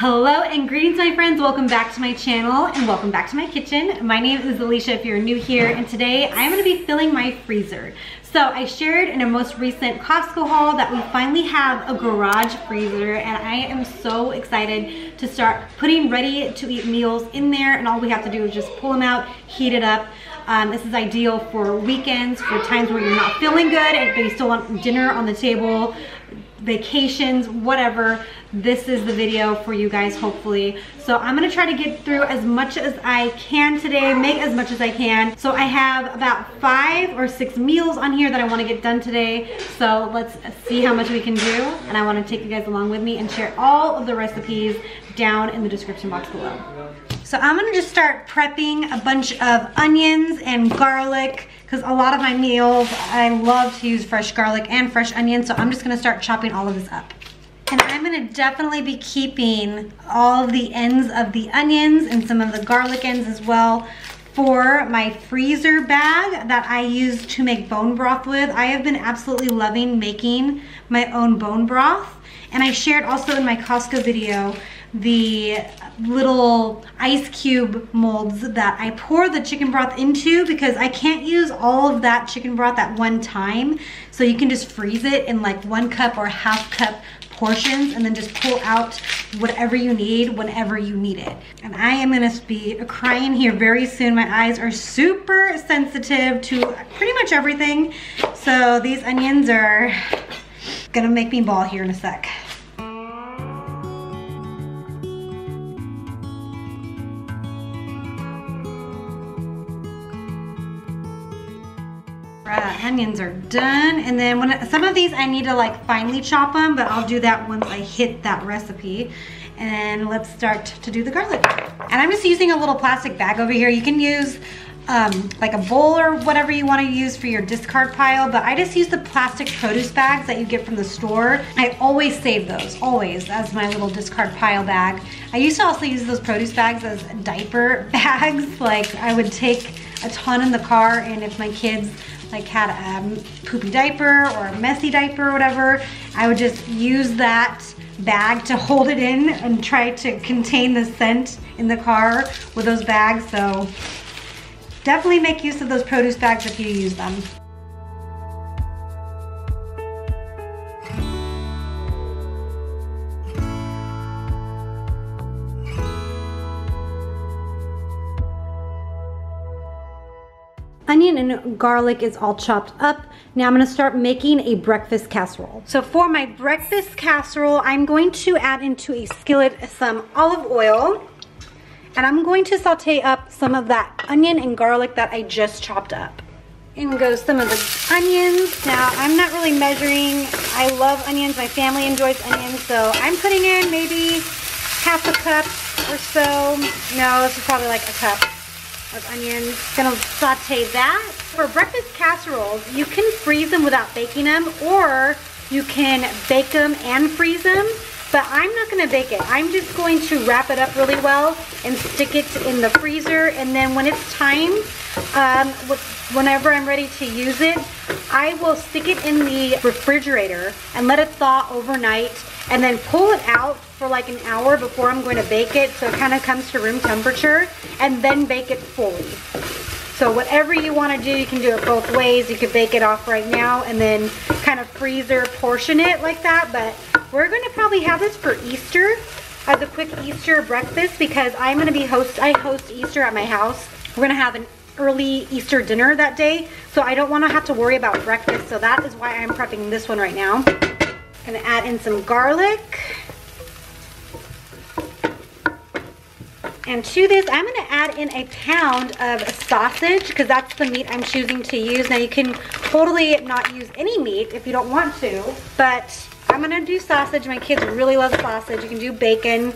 Hello and greetings my friends, welcome back to my channel and welcome back to my kitchen. My name is Alicia if you're new here, and today I'm going to be filling my freezer. So I shared in a most recent Costco haul that we finally have a garage freezer, and I am so excited to start putting ready to eat meals in there, and all we have to do is just pull them out, heat it up. This is ideal for weekends, for times where you're not feeling good but you still want dinner on the table, vacations, whatever. This is the video for you guys, hopefully. So I'm gonna try to get through as much as I can today, make as much as I can. So I have about 5 or 6 meals on here that I wanna get done today. So let's see how much we can do. And I wanna take you guys along with me and share all of the recipes down in the description box below. So I'm gonna just start prepping a bunch of onions and garlic, because a lot of my meals, I love to use fresh garlic and fresh onions. So I'm just gonna start chopping all of this up. And I'm gonna definitely be keeping all of the ends of the onions and some of the garlic ends as well for my freezer bag that I use to make bone broth with. I have been absolutely loving making my own bone broth. And I shared also in my Costco video the little ice cube molds that I pour the chicken broth into, because I can't use all of that chicken broth at one time. So you can just freeze it in like 1 cup or ½ cup portions and then just pull out whatever you need whenever you need it. And I am gonna be crying here very soon. My eyes are super sensitive to pretty much everything. So these onions are gonna make me bawl here in a sec. Onions are done, and then when some of these I need to like finely chop them, but I'll do that once I hit that recipe. And let's start to do the garlic. And I'm just using a little plastic bag over here. You can use like a bowl or whatever you want to use for your discard pile, but I just use the plastic produce bags that you get from the store. I always save those, always, as my little discard pile bag. I used to also use those produce bags as diaper bags. Like I would take a ton in the car, and if my kids like had a poopy diaper or a messy diaper or whatever, I would just use that bag to hold it in and try to contain the scent in the car with those bags. So definitely make use of those produce bags if you use them. Onion and garlic is all chopped up. Now I'm gonna start making a breakfast casserole. So for my breakfast casserole, I'm going to add into a skillet some olive oil, and I'm going to saute up some of that onion and garlic that I just chopped up. In goes some of the onions. Now I'm not really measuring. I love onions, my family enjoys onions, so I'm putting in maybe ½ a cup or so. No, this is probably like a cup of onions. Gonna saute that. For breakfast casseroles, you can freeze them without baking them, or you can bake them and freeze them, but I'm not gonna bake it. I'm just going to wrap it up really well and stick it in the freezer, and then when it's time, whenever I'm ready to use it, I will stick it in the refrigerator and let it thaw overnight, and then pull it out for like an hour before I'm going to bake it, so it kind of comes to room temperature, and then bake it fully. So whatever you want to do, you can do it both ways. You could bake it off right now and then kind of freezer portion it like that, but we're going to probably have this for Easter as a quick Easter breakfast, because I'm going to be I host Easter at my house. We're going to have an early Easter dinner that day, so I don't want to have to worry about breakfast, so that is why I'm prepping this one right now. Gonna add in some garlic. And to this, I'm gonna add in a pound of sausage, because that's the meat I'm choosing to use. Now you can totally not use any meat if you don't want to, but I'm gonna do sausage. My kids really love sausage. You can do bacon,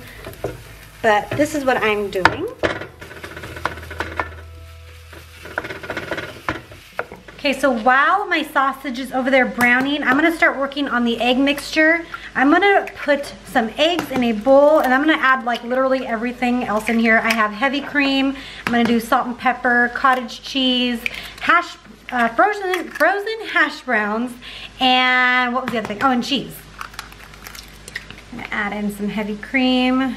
but this is what I'm doing. Okay, so while my sausage is over there browning, I'm gonna start working on the egg mixture. I'm gonna put some eggs in a bowl, and I'm gonna add like literally everything else in here. I have heavy cream. I'm gonna do salt and pepper, cottage cheese, frozen hash browns, and what was the other thing? Oh, and cheese. I'm gonna add in some heavy cream.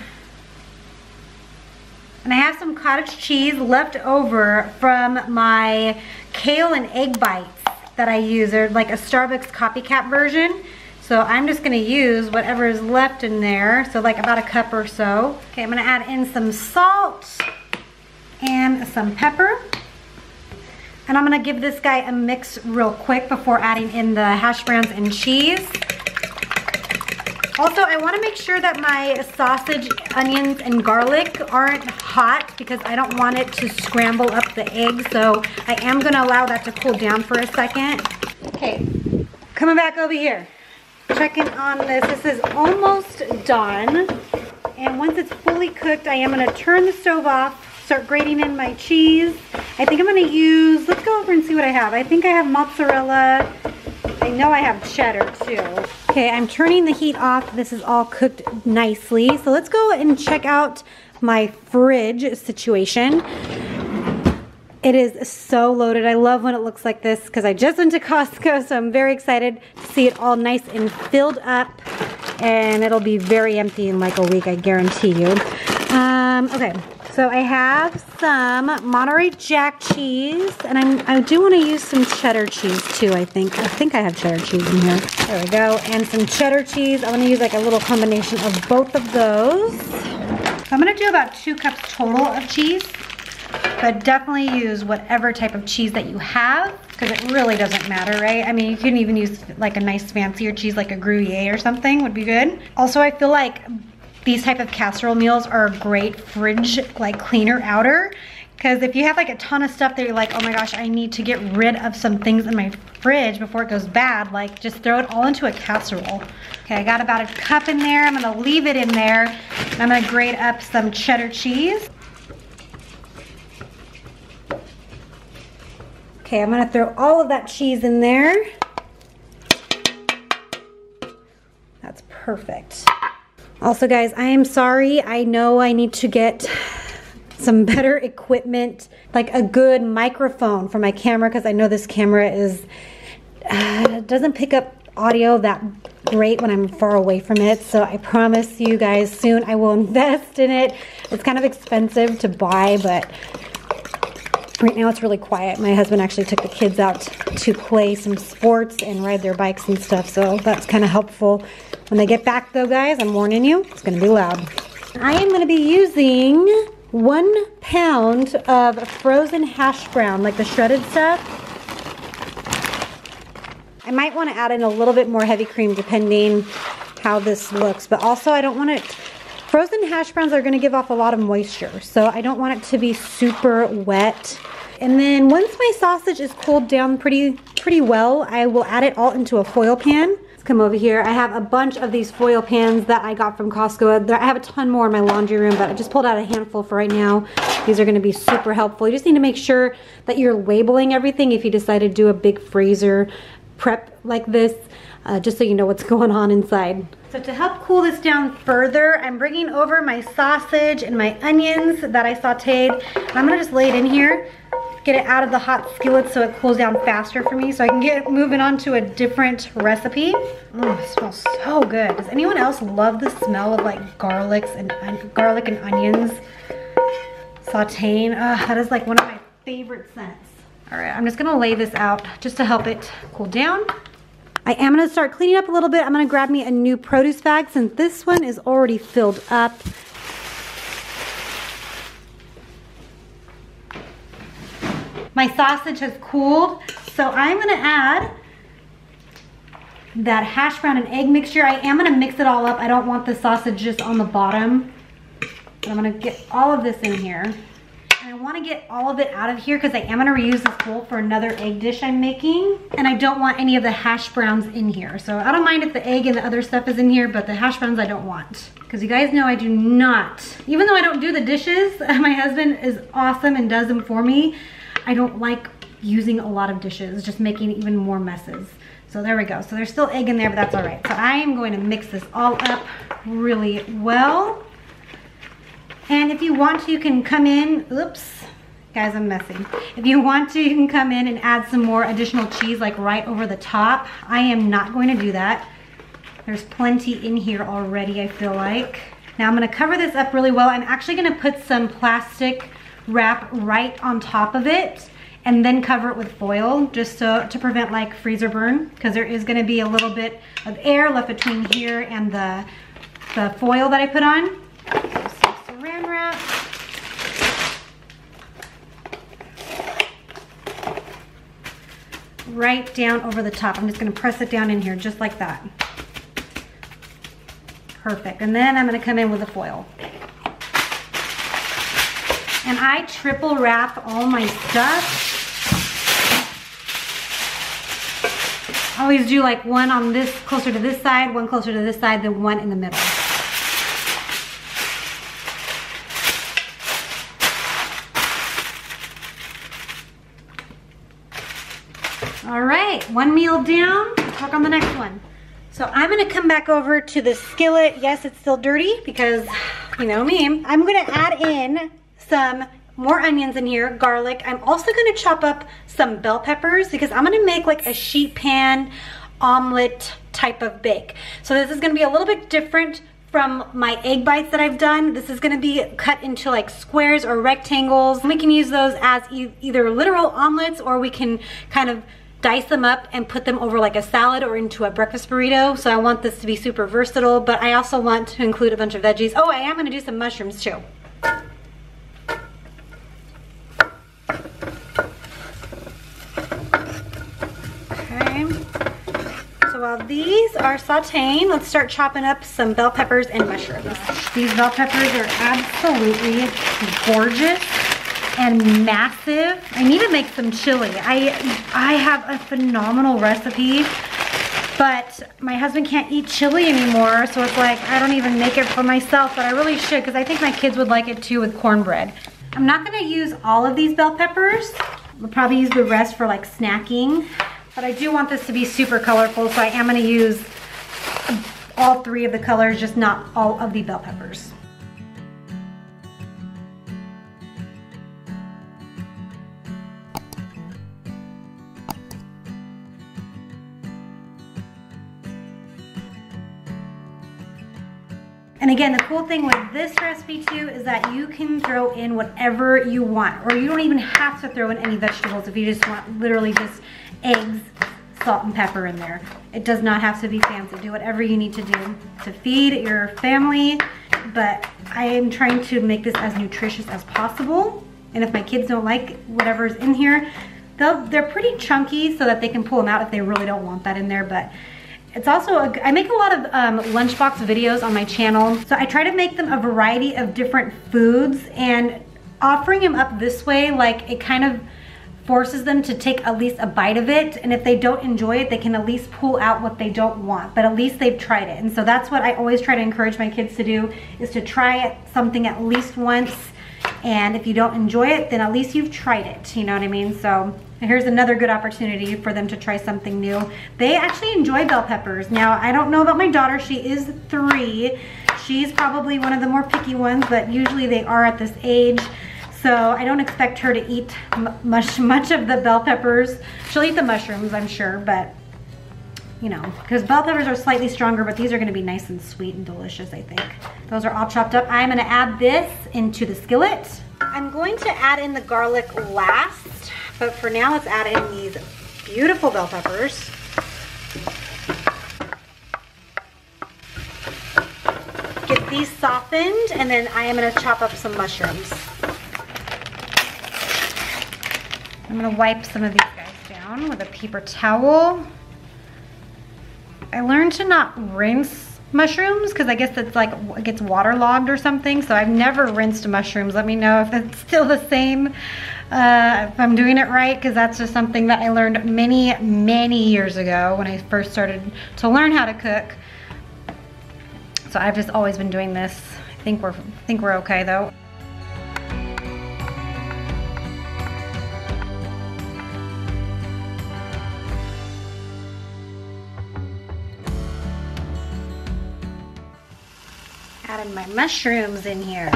And I have some cottage cheese left over from my kale and egg bites that I use. They're like a Starbucks copycat version. So I'm just gonna use whatever is left in there. So like about a cup or so. Okay, I'm gonna add in some salt and some pepper. And I'm gonna give this guy a mix real quick before adding in the hash browns and cheese. Also, I wanna make sure that my sausage, onions, and garlic aren't hot because I don't want it to scramble up the egg. So I am gonna allow that to cool down for a second. Okay, coming back over here. Checking on this. This is almost done. And once it's fully cooked, I am gonna turn the stove off, start grating in my cheese. I think I'm gonna use, let's go over and see what I have. I think I have mozzarella. I know I have cheddar too. Okay, I'm turning the heat off. This is all cooked nicely. So let's go and check out my fridge situation. It is so loaded. I love when it looks like this because I just went to Costco, so I'm very excited to see it all nice and filled up. And it'll be very empty in like a week, I guarantee you. Okay, so I have some Monterey Jack cheese, and I do want to use some cheddar cheese too, I think. I think I have cheddar cheese in here. There we go, and some cheddar cheese. I want to use like a little combination of both of those. So I'm going to do about 2 cups total of cheese, but definitely use whatever type of cheese that you have, because it really doesn't matter, right? I mean, you can even use like a nice fancier cheese like a Gruyere or something would be good. Also, I feel like these type of casserole meals are a great fridge, like cleaner outer, because if you have like a ton of stuff that you're like, oh my gosh, I need to get rid of some things in my fridge before it goes bad, like just throw it all into a casserole. Okay, I got about a cup in there. I'm gonna leave it in there, and I'm gonna grate up some cheddar cheese. Okay, I'm gonna throw all of that cheese in there. That's perfect. Also guys, I am sorry. I know I need to get some better equipment, like a good microphone for my camera, because I know this camera is doesn't pick up audio that great when I'm far away from it. So I promise you guys soon I will invest in it. It's kind of expensive to buy, but right now it's really quiet. My husband actually took the kids out to play some sports and ride their bikes and stuff, so that's kind of helpful. When they get back though, guys, I'm warning you, it's gonna be loud. I am gonna be using 1 pound of frozen hash brown, like the shredded stuff. I might wanna add in a little bit more heavy cream depending how this looks, but also I don't want it, frozen hash browns are gonna give off a lot of moisture, so I don't want it to be super wet. And then once my sausage is cooled down pretty well, I will add it all into a foil pan. Let's come over here. I have a bunch of these foil pans that I got from Costco. I have a ton more in my laundry room, but I just pulled out a handful for right now. These are gonna be super helpful. You just need to make sure that you're labeling everything if you decide to do a big freezer prep like this, just so you know what's going on inside. So to help cool this down further, I'm bringing over my sausage and my onions that I sauteed. I'm gonna just lay it in here, get it out of the hot skillet so it cools down faster for me so I can get moving on to a different recipe. Oh, it smells so good. Does anyone else love the smell of like garlic and onions sauteing? That is like one of my favorite scents. All right, I'm just gonna lay this out just to help it cool down. I am gonna start cleaning up a little bit. I'm gonna grab me a new produce bag since this one is already filled up. My sausage has cooled, so I'm gonna add that hash brown and egg mixture. I am gonna mix it all up. I don't want the sausage just on the bottom. But I'm gonna get all of this in here. And I wanna get all of it out of here because I am gonna reuse this bowl for another egg dish I'm making. And I don't want any of the hash browns in here. So I don't mind if the egg and the other stuff is in here, but the hash browns I don't want. Because you guys know I do not, even though I don't do the dishes, my husband is awesome and does them for me. I don't like using a lot of dishes, just making even more messes. So there we go. So there's still egg in there, but that's all right. So I am going to mix this all up really well. And if you want to, you can come in, oops, guys, I'm messing. If you want to, you can come in and add some more additional cheese, like right over the top. I am not going to do that. There's plenty in here already, I feel like. Now I'm gonna cover this up really well. I'm actually gonna put some plastic wrap right on top of it and then cover it with foil just to prevent like freezer burn, because there is gonna be a little bit of air left between here and the foil that I put on. So saran wrap. Right down over the top. I'm just gonna press it down in here just like that. Perfect. And then I'm gonna come in with the foil. And I triple wrap all my stuff. I always do like one on this, closer to this side, one closer to this side, then one in the middle. All right, one meal down, let's work on the next one. So I'm gonna come back over to the skillet. Yes, it's still dirty because you know me. I'm gonna add in some more onions in here, garlic. I'm also gonna chop up some bell peppers because I'm gonna make like a sheet pan omelet type of bake. So this is gonna be a little bit different from my egg bites that I've done. This is gonna be cut into like squares or rectangles. We can use those as either literal omelets, or we can kind of dice them up and put them over like a salad or into a breakfast burrito. So I want this to be super versatile, but I also want to include a bunch of veggies. Oh, I am gonna do some mushrooms too. Okay, so while these are sauteing, let's start chopping up some bell peppers and mushrooms. These bell peppers are absolutely gorgeous and massive. I need to make some chili. I have a phenomenal recipe, but my husband can't eat chili anymore, so it's like I don't even make it for myself, but I really should because I think my kids would like it too with cornbread. I'm not gonna use all of these bell peppers. We'll probably use the rest for like snacking, but I do want this to be super colorful, so I am gonna use all three of the colors, just not all of the bell peppers. And again, the cool thing with this recipe too is that you can throw in whatever you want, or you don't even have to throw in any vegetables if you just want literally just eggs, salt and pepper in there. It does not have to be fancy. Do whatever you need to do to feed your family, but I am trying to make this as nutritious as possible. And if my kids don't like whatever's in here, they're pretty chunky so that they can pull them out if they really don't want that in there. But it's also, I make a lot of lunchbox videos on my channel. So I try to make them a variety of different foods, and offering them up this way, like it kind of forces them to take at least a bite of it. And if they don't enjoy it, they can at least pull out what they don't want, but at least they've tried it. And so that's what I always try to encourage my kids to do, is to try something at least once. And if you don't enjoy it, then at least you've tried it, you know what I mean? So here's another good opportunity for them to try something new. They actually enjoy bell peppers. Now, I don't know about my daughter, she is 3. She's probably one of the more picky ones, but usually they are at this age. So I don't expect her to eat much of the bell peppers. She'll eat the mushrooms, I'm sure, but you know, because bell peppers are slightly stronger, but these are gonna be nice and sweet and delicious, I think. Those are all chopped up. I'm gonna add this into the skillet. I'm going to add in the garlic last, but for now, let's add in these beautiful bell peppers. Get these softened, and then I am gonna chop up some mushrooms. I'm gonna wipe some of these guys down with a paper towel. I learned to not rinse mushrooms because I guess it's like it gets waterlogged or something. So I've never rinsed mushrooms. Let me know if it's still the same, if I'm doing it right, because that's just something that I learned many years ago when I first started to learn how to cook. So I've just always been doing this. I think we're okay though. Adding my mushrooms in here.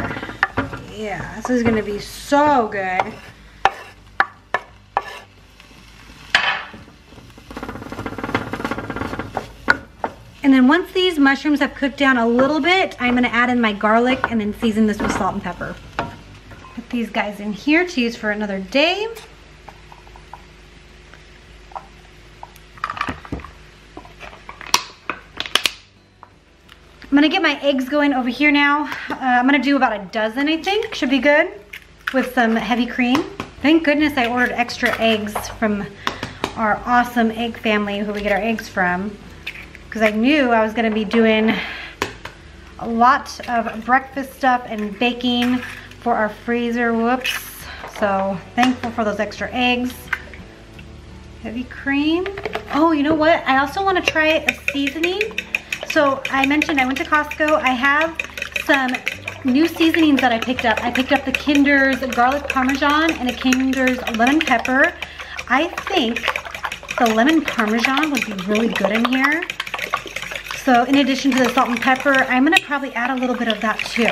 Yeah, this is gonna be so good. And then once these mushrooms have cooked down a little bit, I'm gonna add in my garlic and then season this with salt and pepper. Put these guys in here to use for another day. I'm gonna get my eggs going over here now. I'm gonna do about a dozen, I think. Should be good with some heavy cream. Thank goodness I ordered extra eggs from our awesome egg family who we get our eggs from, because I knew I was gonna be doing a lot of breakfast stuff and baking for our freezer. Whoops. So thankful for those extra eggs. Heavy cream. Oh, you know what? I also wanna try a seasoning. So I mentioned I went to Costco. I have some new seasonings that I picked up. I picked up the Kinder's garlic parmesan and a Kinder's lemon pepper. I think the lemon parmesan would be really good in here. So in addition to the salt and pepper, I'm gonna probably add a little bit of that too.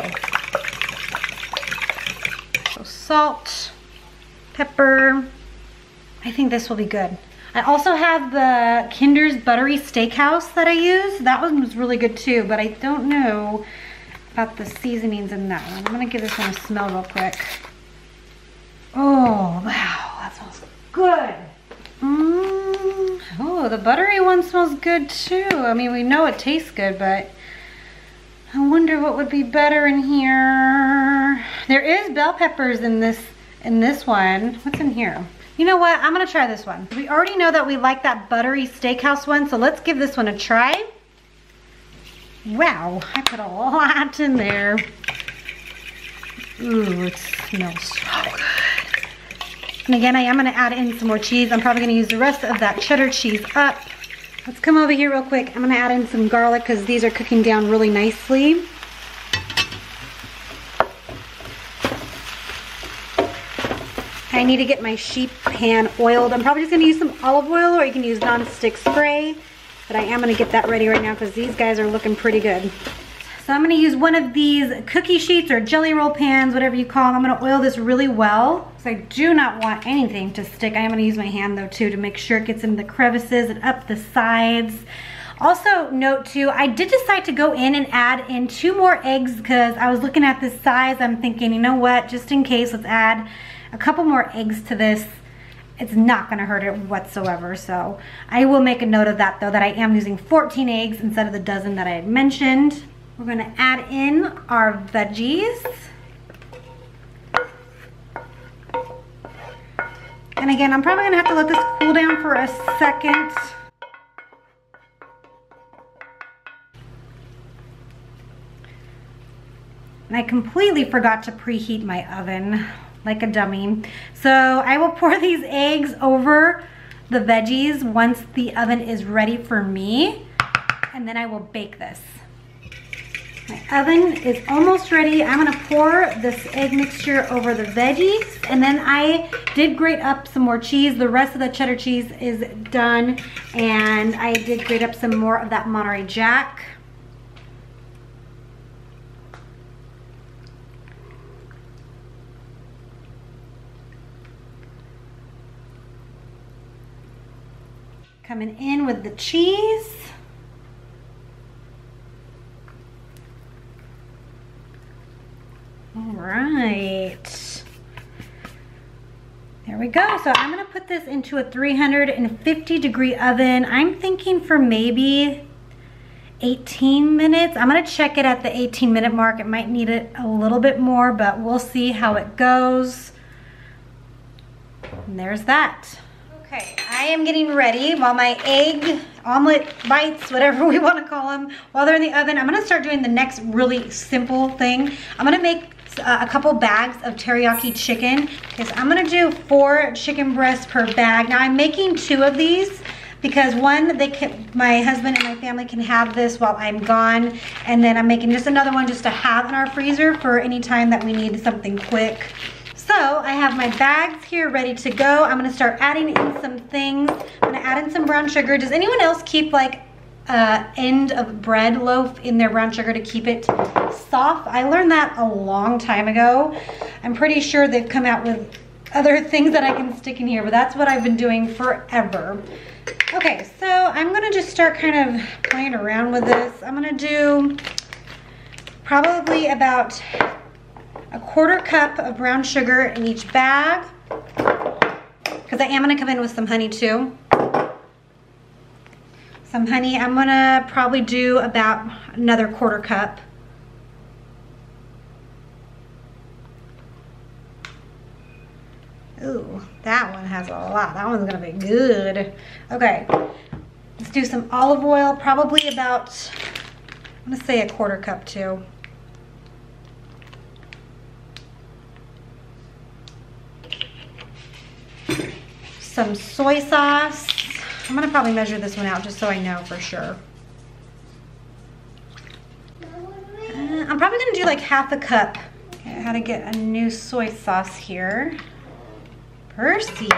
So salt, pepper. I think this will be good. I also have the Kinder's Buttery Steakhouse that I use. That one was really good too, but I don't know about the seasonings in that one. I'm gonna give this one a smell real quick. Oh, wow, that smells good. Oh, the buttery one smells good too. I mean, we know it tastes good, but I wonder what would be better in here. There is bell peppers in this one. What's in here? You know what? I'm gonna try this one. We already know that we like that Buttery Steakhouse one, so let's give this one a try. Wow, I put a lot in there. Ooh, it smells so good. And again, I am gonna add in some more cheese. I'm probably gonna use the rest of that cheddar cheese up. Let's come over here real quick. I'm gonna add in some garlic because these are cooking down really nicely. I need to get my sheet pan oiled. I'm probably just gonna use some olive oil, or you can use non-stick spray, but I am gonna get that ready right now because these guys are looking pretty good. So I'm gonna use one of these cookie sheets or jelly roll pans, whatever you call them. I'm gonna oil this really well because I do not want anything to stick. I am gonna use my hand though too to make sure it gets in the crevices and up the sides. Also note too, I did decide to go in and add in 2 more eggs because I was looking at this size. I'm thinking, you know what, just in case, let's add a couple more eggs to this. It's not gonna hurt it whatsoever. So I will make a note of that though, that I am using 14 eggs instead of the dozen that I had mentioned. We're gonna add in our veggies. And again, I'm probably gonna have to let this cool down for a second. And I completely forgot to preheat my oven like a dummy. So I will pour these eggs over the veggies once the oven is ready for me, and then I will bake this. My oven is almost ready. I'm gonna pour this egg mixture over the veggies, and then I did grate up some more cheese. The rest of the cheddar cheese is done, and I did grate up some more of that Monterey Jack. Coming in with the cheese. All right. There we go. So I'm gonna put this into a 350-degree oven. I'm thinking for maybe 18 minutes. I'm gonna check it at the 18-minute mark. It might need it a little bit more, but we'll see how it goes. And there's that. Okay, I am getting ready while my egg omelet bites, whatever we want to call them, while they're in the oven. I'm going to start doing the next really simple thing. I'm going to make a couple bags of teriyaki chicken. Okay, so I'm going to do 4 chicken breasts per bag. Now I'm making 2 of these because one, my husband and my family can have this while I'm gone, and then I'm making just another one just to have in our freezer for any time that we need something quick. So I have my bags here ready to go. I'm gonna start adding in some things. I'm gonna add in some brown sugar. Does anyone else keep like end of bread loaf in their brown sugar to keep it soft? I learned that a long time ago. I'm pretty sure they've come out with other things that I can stick in here, but that's what I've been doing forever. Okay, so I'm gonna just start kind of playing around with this. I'm gonna do probably about a 1/4 cup of brown sugar in each bag, because I am gonna come in with some honey too. Some honey, I'm gonna probably do about another 1/4 cup. Ooh, that one has a lot. That one's gonna be good. Okay, let's do some olive oil, probably about, I'm gonna say a 1/4 cup too. Some soy sauce. I'm gonna probably measure this one out just so I know for sure. I'm probably gonna do like 1/2 cup. Okay, how to get a new soy sauce here. Percy.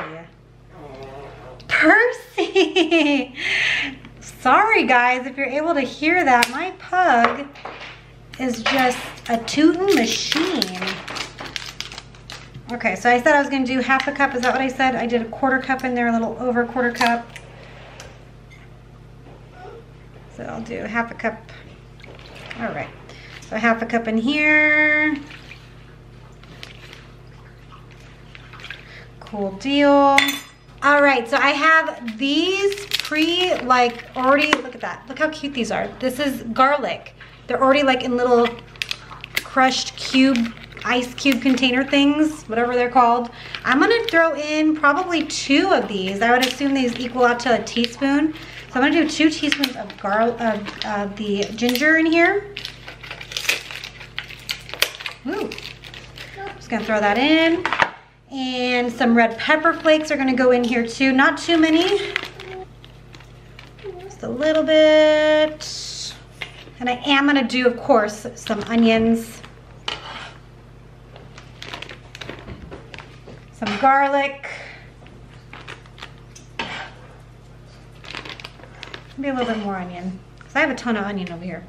Percy! Sorry guys, if you're able to hear that, my pug is just a tootin' machine. Okay, so I said I was gonna do 1/2 cup, is that what I said? I did a 1/4 cup in there, a little over 1/4 cup. So I'll do 1/2 cup. All right, so 1/2 cup in here. Cool deal. All right, so I have these already, look at that. Look how cute these are. This is garlic. They're already like in little crushed ice cube container things, whatever they're called. I'm gonna throw in probably 2 of these. I would assume these equal out to a teaspoon. So I'm gonna do 2 teaspoons of the ginger in here. Ooh. Just gonna throw that in. And some red pepper flakes are gonna go in here too. Not too many, just a little bit. And I am gonna do, of course, some onions, some garlic, maybe a little bit more onion, because I have a ton of onion over here.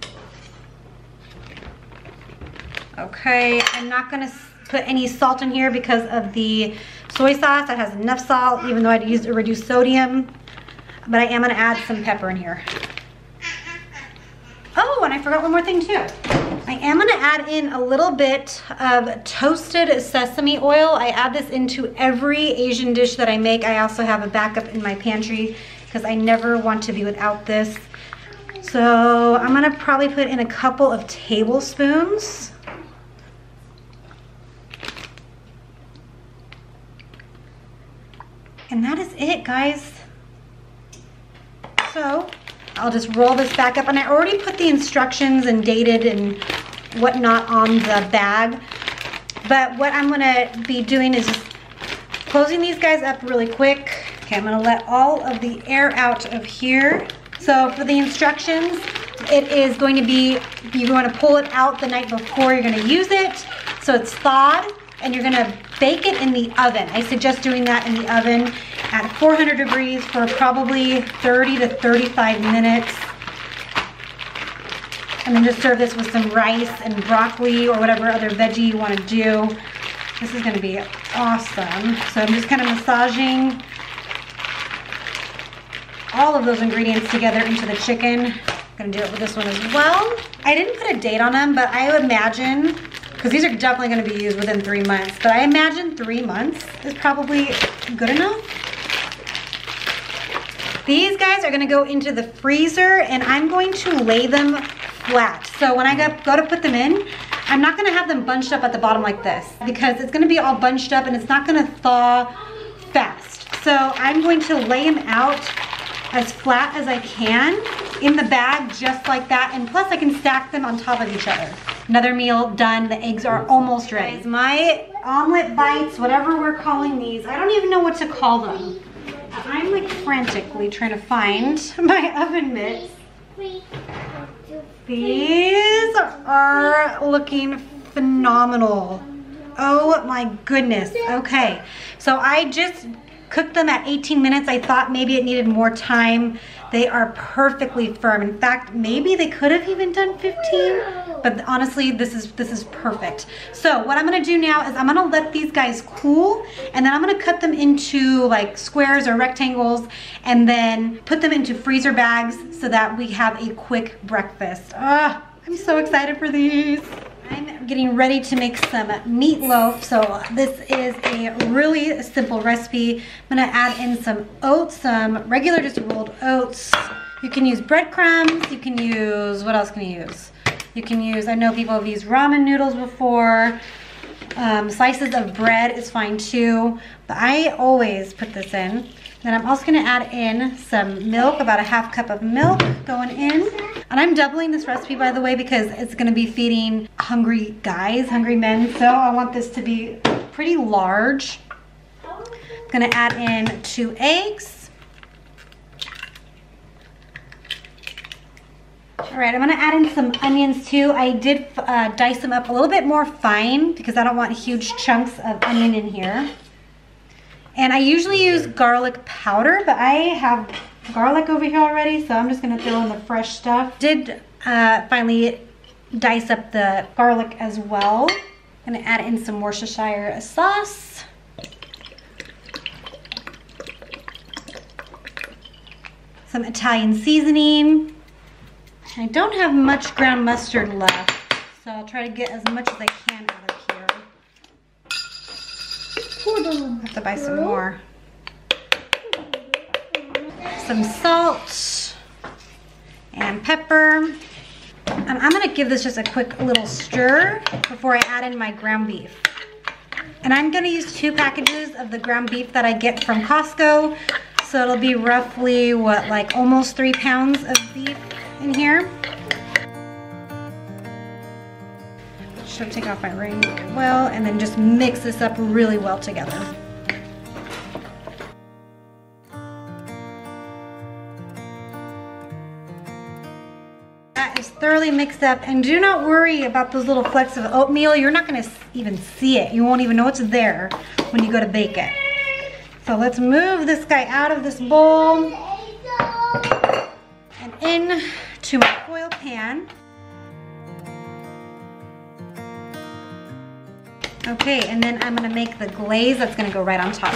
Okay, I'm not gonna put any salt in here because of the soy sauce. That has enough salt, even though I'd used a reduced sodium. But I am gonna add some pepper in here. Oh, and I forgot one more thing too. I am gonna add in a little bit of toasted sesame oil. I add this into every Asian dish that I make. I also have a backup in my pantry because I never want to be without this. So I'm gonna probably put in a couple of tablespoons. And that is it, guys. So I'll just roll this back up, and I already put the instructions and dated and whatnot on the bag. But what I'm gonna be doing is just closing these guys up really quick. Okay, I'm gonna let all of the air out of here. So for the instructions, it is going to be, you're going to pull it out the night before you're gonna use it. So it's thawed, and you're gonna bake it in the oven. I suggest doing that in the oven at 400 degrees for probably 30 to 35 minutes. And then just serve this with some rice and broccoli or whatever other veggie you wanna do. This is gonna be awesome. So I'm just kind of massaging all of those ingredients together into the chicken. I'm gonna do it with this one as well. I didn't put a date on them, but I would imagine, because these are definitely gonna be used within 3 months, but I imagine 3 months is probably good enough. These guys are gonna go into the freezer, and I'm going to lay them flat. So when I go to put them in, I'm not gonna have them bunched up at the bottom like this, because it's gonna be all bunched up and it's not gonna thaw fast. So I'm going to lay them out as flat as I can in the bag, just like that. And plus I can stack them on top of each other. Another meal done. The eggs are almost ready. My omelet bites, whatever we're calling these, I don't even know what to call them. I'm like frantically trying to find my oven mitts. These are looking phenomenal. Oh my goodness. Okay, so I just cooked them at 18 minutes. I thought maybe it needed more time They are perfectly firm. In fact, maybe they could have even done 15, but honestly, this is perfect. So what I'm gonna do now is I'm gonna let these guys cool, and then I'm gonna cut them into like squares or rectangles, and then put them into freezer bags so that we have a quick breakfast. I'm so excited for these. I'm getting ready to make some meatloaf. So this is a really simple recipe. I'm gonna add in some oats, some regular just rolled oats. You can use breadcrumbs, you can use, what else can you use? You can use, I know people have used ramen noodles before. Slices of bread is fine too, but I always put this in. Then I'm also gonna add in some milk, about a half cup of milk going in. And I'm doubling this recipe, by the way, because it's gonna be feeding hungry guys, hungry men. So I want this to be pretty large. I'm gonna add in 2 eggs. All right, I'm gonna add in some onions too. I did dice them up a little bit more fine because I don't want huge chunks of onion in here. And I usually use garlic powder, but I have garlic over here already, so I'm just gonna throw in the fresh stuff. Did finally dice up the garlic as well. I'm gonna add in some Worcestershire sauce. Some Italian seasoning. I don't have much ground mustard left, so I'll try to get as much as I can out of here. I have to buy some more. Some salt and pepper. I'm gonna give this just a quick little stir before I add in my ground beef. And I'm gonna use 2 packages of the ground beef that I get from Costco. So it'll be roughly, what, like almost 3 pounds of beef in here. Should take off my ring well, and then just mix this up really well together. That is thoroughly mixed up, and do not worry about those little flecks of oatmeal. You're not gonna even see it. You won't even know it's there when you go to bake it. So let's move this guy out of this bowl and into my foil pan. Okay, and then I'm gonna make the glaze that's gonna go right on top.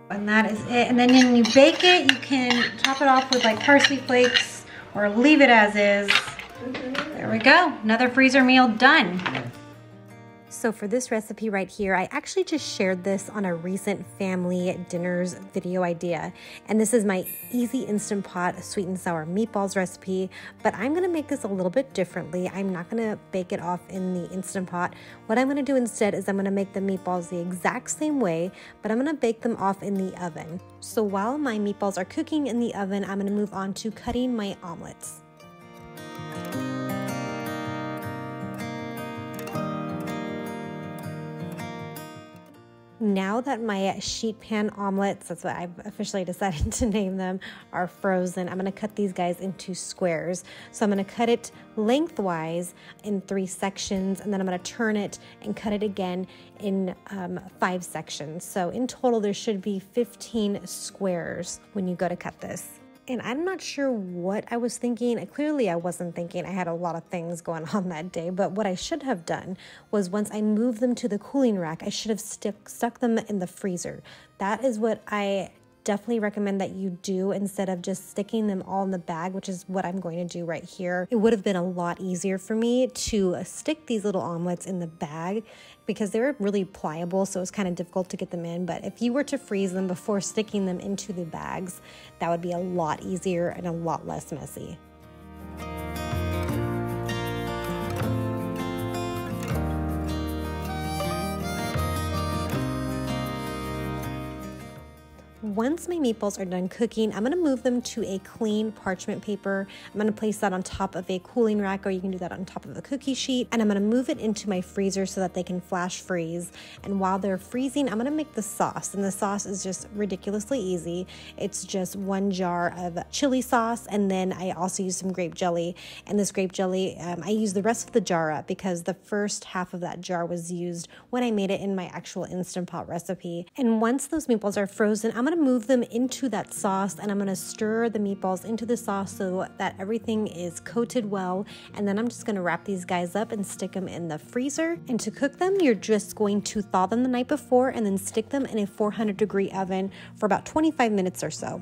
And that is it. And then when you bake it, you can top it off with like parsley flakes or leave it as is. There we go, another freezer meal done. So for this recipe right here, I actually just shared this on a recent family dinners video idea. And this is my easy Instant Pot sweet and sour meatballs recipe, but I'm gonna make this a little bit differently. I'm not gonna bake it off in the Instant Pot. What I'm gonna do instead is I'm gonna make the meatballs the exact same way, but I'm gonna bake them off in the oven. So while my meatballs are cooking in the oven, I'm gonna move on to cutting my omelets. Now that my sheet pan omelets, that's what I've officially decided to name them, are frozen, I'm gonna cut these guys into squares. So I'm gonna cut it lengthwise in 3 sections, and then I'm gonna turn it and cut it again in 5 sections. So in total, there should be 15 squares when you go to cut this. And I'm not sure what I was thinking. Clearly, I wasn't thinking. I had a lot of things going on that day. But what I should have done was once I moved them to the cooling rack, I should have stuck them in the freezer. That is what I definitely recommend that you do instead of just sticking them all in the bag, which is what I'm going to do right here. It would have been a lot easier for me to stick these little omelets in the bag because they were really pliable, so it was kind of difficult to get them in. But if you were to freeze them before sticking them into the bags, that would be a lot easier and a lot less messy. once my meatballs are done cooking, I'm gonna move them to a clean parchment paper. I'm gonna place that on top of a cooling rack, or you can do that on top of a cookie sheet. And I'm gonna move it into my freezer so that they can flash freeze. And while they're freezing, I'm gonna make the sauce. And the sauce is just ridiculously easy. It's just 1 jar of chili sauce, and then I also use some grape jelly. And this grape jelly, I use the rest of the jar up because the first half of that jar was used when I made it in my actual Instant Pot recipe. And once those meatballs are frozen, I'm gonna move them into that sauce, and I'm gonna stir the meatballs into the sauce so that everything is coated well. And then I'm just gonna wrap these guys up and stick them in the freezer. And to cook them, you're just going to thaw them the night before and then stick them in a 400-degree oven for about 25 minutes or so.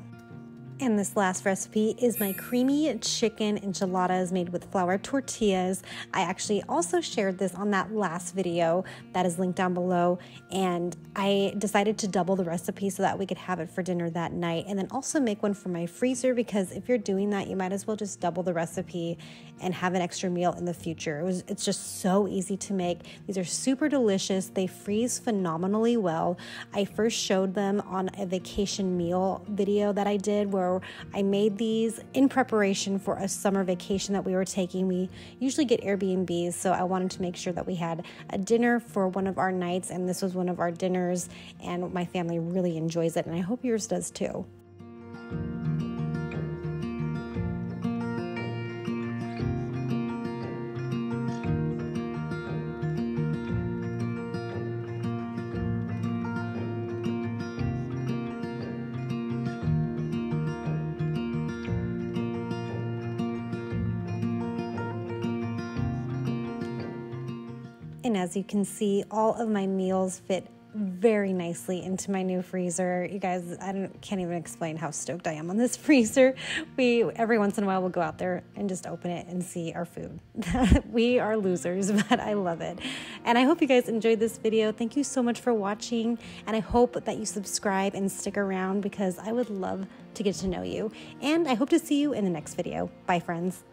And this last recipe is my creamy chicken enchiladas made with flour tortillas. I actually also shared this on that last video that is linked down below, and I decided to double the recipe so that we could have it for dinner that night, and then also make one for my freezer, because if you're doing that, you might as well just double the recipe and have an extra meal in the future. It's just so easy to make. These are super delicious. They freeze phenomenally well. I first showed them on a vacation meal video that I did where I made these in preparation for a summer vacation that we were taking. We usually get Airbnbs, so I wanted to make sure that we had a dinner for one of our nights, and this was one of our dinners, and my family really enjoys it, and I hope yours does too. And as you can see, all of my meals fit very nicely into my new freezer. You guys, can't even explain how stoked I am on this freezer. Every once in a while we'll go out there and just open it and see our food. We are losers, but I love it. And I hope you guys enjoyed this video. Thank you so much for watching, and I hope that you subscribe and stick around because I would love to get to know you. And I hope to see you in the next video. Bye, friends.